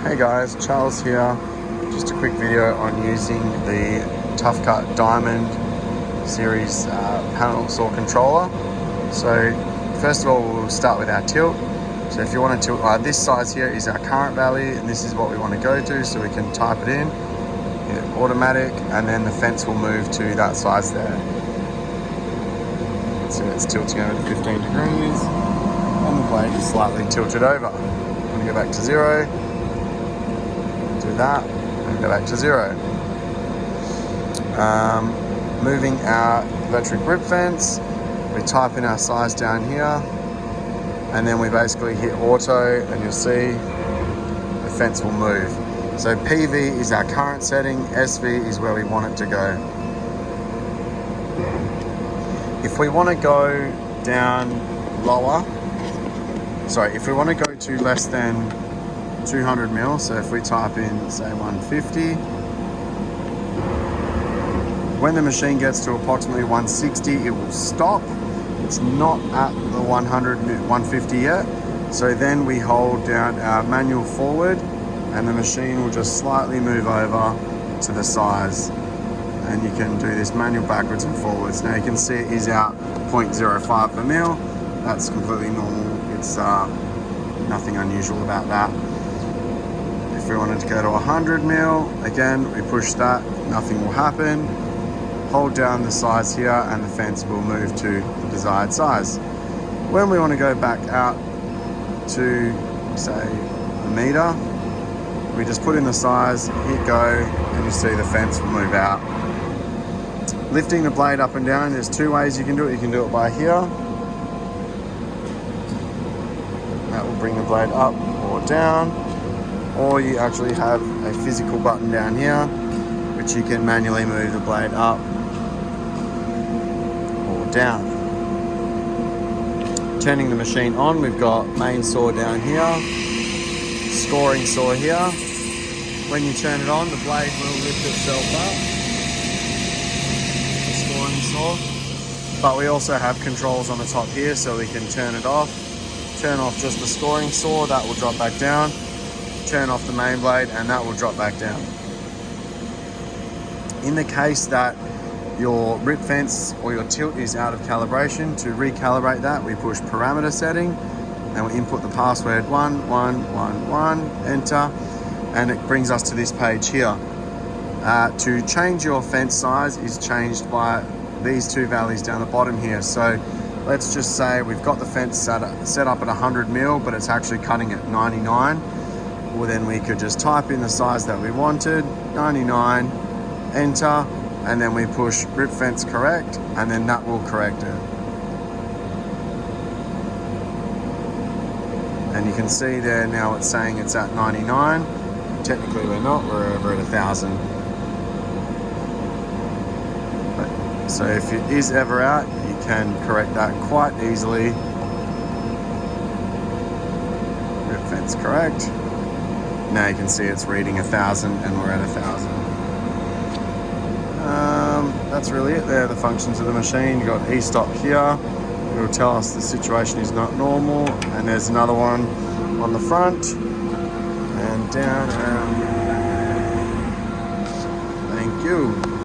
Hey guys, Charles here. Just a quick video on using the Tough Cut Diamond series panel saw controller. So first of all, we'll start with our tilt. So if you want to tilt, this size here is our current value, and this is what we want to go to, so we can type it in, hit automatic, and then the fence will move to that size there. So it's tilting over to 15 degrees, and the blade is slightly tilted over. I'm going to go back to 0. Do that and go back to 0. Moving our electric grip fence, we type in our size down here, and then we basically hit auto, and you'll see the fence will move. So PV is our current setting, SV is where we want it to go. If we want to go down lower, if we want to go to less than 200 mil, so if we type in say 150, when the machine gets to approximately 160, it will stop. It's not at the 150 yet, so then we hold down our manual forward, and the machine will just slightly move over to the size, and you can do this manual backwards and forwards. Now you can see it is out 0.05 per mil. That's completely normal. It's nothing unusual about that. If we wanted to go to 100 mil, again, we push that, nothing will happen. Hold down the size here and the fence will move to the desired size. When we want to go back out to, say, a meter, we just put in the size, hit go, and you see the fence will move out. Lifting the blade up and down, there's two ways you can do it. You can do it by here. That will bring the blade up or down. Or you actually have a physical button down here, which you can manually move the blade up or down. Turning the machine on, we've got main saw down here, scoring saw here. When you turn it on, the blade will lift itself up, the scoring saw. But we also have controls on the top here, so we can turn it off. Turn off just the scoring saw, that will drop back down. Turn off the main blade, and that will drop back down. In the case that your rip fence or your tilt is out of calibration, to recalibrate that, we push parameter setting, and we input the password 1111, enter, and it brings us to this page here. To change your fence size is changed by these two values down the bottom here. So let's just say we've got the fence set up at 100 mil, but it's actually cutting at 99. Well, then we could just type in the size that we wanted, 99, enter, and then we push rip fence correct, and then that will correct it. And you can see there now it's saying it's at 99. Technically we're not, we're over at 1,000. So if it is ever out, you can correct that quite easily. Rip fence correct. Now you can see it's reading 1,000 and we're at 1,000. That's really it there, the functions of the machine. You've got e-stop here. It will tell us the situation is not normal. And there's another one on the front. And down and thank you.